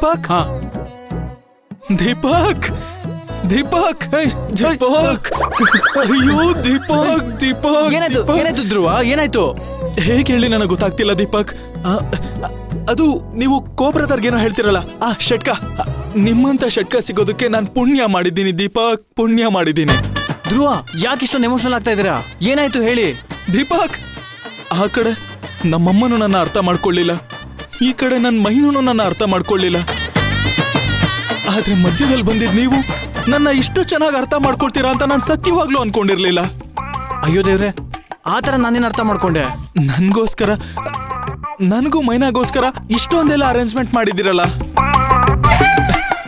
ದೀಪಕ್ ಹಾ ದೀಪಕ್ ದೀಪಕ್ ದೀಪಕ್ ಅಯ್ಯೋ ದೀಪಕ್ ದೀಪಕ್ ಏನಾಯ್ತು ಏನಾಯ್ತು ಧ್ರುವ ಏನಾಯ್ತು? ಹೇಗೆ ಹೇಳಿ ನನಗೆ ಗೊತ್ತಾಗ್ತಿಲ್ಲ ದೀಪಕ್. ಅದು ನೀವು ಕೋಬ್ರದರ್ಗೇನೋ ಹೇಳ್ತಿರಲ್ಲ ಆ ಷಟ್ಕ, ನಿಮ್ಮಂತ ಷಟ್ಕ ಸಿಗೋದಕ್ಕೆ ನಾನು ಪುಣ್ಯ ಮಾಡಿದ್ದೀನಿ ದೀಪಕ್, ಪುಣ್ಯ ಮಾಡಿದ್ದೀನಿ. ಧ್ರುವ ಯಾಕೆ ಇಷ್ಟೊಂದು ಎಮೋಷನಲ್ ಆಗ್ತಾ ಇದೀರಾ? ಏನಾಯ್ತು ಹೇಳಿ. ದೀಪಕ್ ಆ ಕಡೆ ನಮ್ಮಮ್ಮನು ನನ್ನ ಅರ್ಥ ಮಾಡ್ಕೊಳ್ಳಿಲ್ಲ, ಈ ಕಡೆ ನನ್ನ ಮೈನೂ ನನ್ನ ಅರ್ಥ ಮಾಡ್ಕೊಳ್ಳಿಲ್ಲ. ಆದ್ರೆ ಮಧ್ಯದಲ್ಲಿ ಬಂದಿದ್ ನೀವು ನನ್ನ ಇಷ್ಟು ಚೆನ್ನಾಗಿ ಅರ್ಥ ಮಾಡ್ಕೊಳ್ತೀರಾ ಅಂತ ನಾನು ಸತ್ಯವಾಗ್ಲೂ ಅನ್ಕೊಂಡಿರ್ಲಿಲ್ಲ. ಅಯ್ಯೋ ದೇವ್ರೆ, ಆತರ ನಾನೇನ್ ಅರ್ಥ ಮಾಡ್ಕೊಂಡೆ? ನನ್ಗೋಸ್ಕರ, ನನಗೂ ಮೈನಾಗೋಸ್ಕರ ಇಷ್ಟೊಂದೆಲ್ಲ ಅರೇಂಜ್ಮೆಂಟ್ ಮಾಡಿದಿರಲ್ಲ.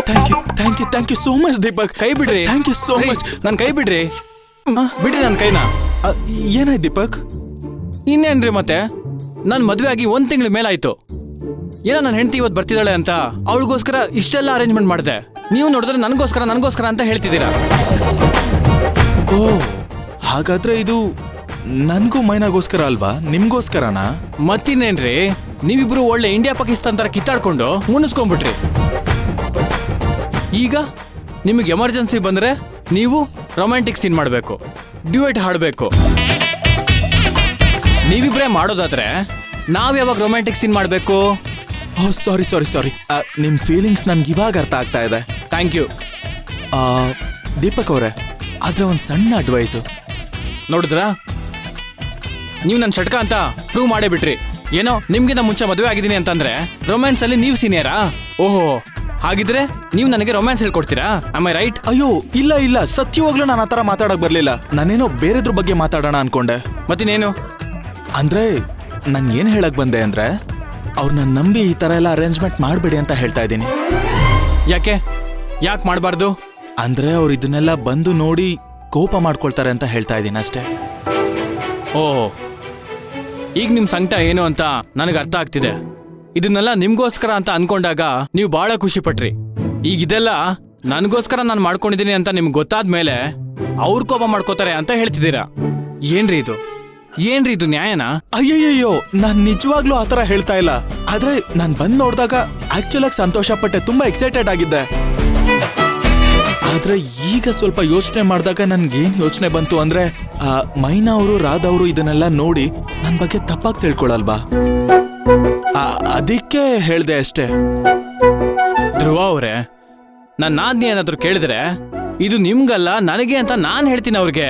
Thank you thank you thank you so much Deepak. ಕೈ ಬಿಡ್ರಿ. Thank you so much. ನನ್ ಕೈ ಬಿಡ್ರಿ, ಬಿಡ್ರಿ ನನ್ ಕೈನ. ಏನಾಯ್ತು ದೀಪಕ್? ಇನ್ನೇನ್ರಿ ಮತ್ತೆ, ನನ್ ಮದ್ವೆ ಆಗಿ 1 ತಿಂಗಳ ಮೇಲಾಯ್ತು. ಏನೋ ನನ್ನ ಹೆಂಡತಿ ಇವತ್ತು ಬರ್ತಿದ್ದಾಳೆ ಅಂತ ಅವಳಿಗೋಸ್ಕರ ಇಷ್ಟೆಲ್ಲ ಅರೇಂಜ್ಮೆಂಟ್ ಮಾಡಿದೆ. ನೀವು ನೋಡಿದ್ರೆ ನನಗೋಸ್ಕರ ಅಂತ ಹೇಳ್ತಿದ್ದೀರಾ. ಓ ಹಾಗಾದ್ರೆ ಇದು ನನ್ಗೂ ಮೈನಾಗೋಸ್ಕರ ಅಲ್ವಾ, ನಿಮ್ಗೋಸ್ಕರನಾ? ಮತ್ತಿನ್ನೇನ್ರಿ, ನೀವಿಬ್ರು ಒಳ್ಳೆ ಇಂಡಿಯಾ ಪಾಕಿಸ್ತಾನ್ ತರ ಕಿತ್ತಾಡ್ಕೊಂಡು ಮುನ್ನಿಸ್ಕೊಂಡ್ಬಿಟ್ರಿ. ಈಗ ನಿಮಗೆ ಎಮರ್ಜೆನ್ಸಿ ಬಂದ್ರೆ ನೀವು ರೊಮ್ಯಾಂಟಿಕ್ ಸೀನ್ ಮಾಡಬೇಕು, ಡ್ಯೂಯೆಟ್ ಹಾಡಬೇಕು. ನೀವಿಬ್ರೇ ಮಾಡೋದಾದ್ರೆ ನಾವ್ ಯಾವಾಗ ರೊಮ್ಯಾಂಟಿಕ್ ಸೀನ್ ಮಾಡಬೇಕು? ಓಹ್ ಸಾರಿ ಸಾರಿ ಸಾರಿ, ನಿಮ್ ಫೀಲಿಂಗ್ಸ್ ನನ್ಗೆ ಇವಾಗ ಅರ್ಥ ಆಗ್ತಾ ಇದೆ. Thank you. ದೀಪಕ್ ಅವರೇ, ಆದ್ರೆ ಒಂದು ಸಣ್ಣ ಅಡ್ವೈಸು. ನೋಡಿದ್ರಾ, ನೀವು ನನ್ನ ಷಟ್ಕ ಅಂತ ಪ್ರೂವ್ ಮಾಡೇ ಬಿಟ್ರಿ. ಏನೋ ನಿಮ್ಗಿಂತ ಮುಂಚೆ ಮದುವೆ ಆಗಿದ್ದೀನಿ ಅಂತಂದ್ರೆ ರೊಮ್ಯಾನ್ಸ್ ಅಲ್ಲಿ ನೀವು ಸೀನಿಯರಾ? ಓಹೋ, ಹಾಗಿದ್ರೆ ನೀವು ನನಗೆ ರೊಮ್ಯಾನ್ಸ್ ಹೇಳ್ಕೊಡ್ತೀರಾ? Am I right? ಅಯ್ಯೋ ಇಲ್ಲ ಇಲ್ಲ, ಸತ್ಯವಾಗ್ಲೂ ನಾನು ಆತರ ಮಾತಾಡಕ್ ಬರ್ಲಿಲ್ಲ. ನಾನೇನೋ ಬೇರೆದ್ರ ಬಗ್ಗೆ ಮಾತಾಡೋಣ ಅನ್ಕೊಂಡೆ. ಮತ್ತಿನೇನು? ಅಂದ್ರೆ ನನ್ ಏನ್ ಹೇಳಕ್ ಬಂದೆ ಅಂದ್ರೆ, ಅವ್ರನ್ನ ನಂಬಿ ಈ ತರ ಎಲ್ಲ ಅರೇಂಜ್ಮೆಂಟ್ ಮಾಡ್ಬೇಡಿ ಅಂತ ಹೇಳ್ತಾ ಇದ್ದೀನಿ. ಯಾಕೆ ಮಾಡಬಾರ್ದು? ಅಂದ್ರೆ ಅವ್ರು ಇದನ್ನೆಲ್ಲ ಬಂದು ನೋಡಿ ಕೋಪ ಮಾಡ್ಕೊಳ್ತಾರೆ ಅಂತ ಹೇಳ್ತಾ ಇದ್ದೀನಿ ಅಷ್ಟೇ. ಓ, ಈಗ ನಿಮ್ ಸಂಕಟ ಏನು ಅಂತ ನನಗೆ ಅರ್ಥ ಆಗ್ತಿದೆ. ಇದನ್ನೆಲ್ಲ ನಿಮ್ಗೋಸ್ಕರ ಅಂತ ಅನ್ಕೊಂಡಾಗ ನೀವು ಬಹಳ ಖುಷಿ ಪಟ್ರಿ. ಈಗ ಇದೆಲ್ಲ ನನಗೋಸ್ಕರ ನಾನು ಮಾಡ್ಕೊಂಡಿದ್ದೀನಿ ಅಂತ ನಿಮ್ಗೆ ಗೊತ್ತಾದ್ಮೇಲೆ ಅವ್ರ ಕೋಪ ಮಾಡ್ಕೋತಾರೆ ಅಂತ ಹೇಳ್ತಿದ್ದೀರಾ. ಏನ್ರಿ ಇದು ನ್ಯಾಯನಾ? ಅಯ್ಯಯ್ಯೋ, ನಾನ್ ನಿಜವಾಗ್ಲೂ ಆತರ ಹೇಳ್ತಾ ಇಲ್ಲ. ಆದ್ರೆ ನಾನ್ ಬಂದ್ ನೋಡ್ದಾಗ ಆಕ್ಚುಲ್ ಆಗಿ ಸಂತೋಷ ಪಟ್ಟೆ, ತುಂಬಾ ಎಕ್ಸೈಟೆಡ್ ಆಗಿದ್ದೆ. ಆದ್ರೆ ಈಗ ಸ್ವಲ್ಪ ಯೋಚನೆ ಮಾಡಿದಾಗ ನನ್ಗೇನ್ ಯೋಚನೆ ಬಂತು ಅಂದ್ರೆ, ಮೈನಾ ಅವರು ರಾಧಾ ಅವರು ಇದನ್ನೆಲ್ಲ ನೋಡಿ ನನ್ ಬಗ್ಗೆ ತಪ್ಪಾಗಿ ತಿಳ್ಕೊಳಲ್ವಾ, ಅದಕ್ಕೆ ಹೇಳ್ದೆ ಅಷ್ಟೇ. ಧ್ರುವ ಅವರೇ, ನನ್ನ ನಾದ್ನಿ ಏನಾದ್ರು ಕೇಳಿದ್ರೆ ಇದು ನಿಮ್ಗಲ್ಲ ನನಗೆ ಅಂತ ನಾನ್ ಹೇಳ್ತೀನಿ ಅವ್ರಿಗೆ.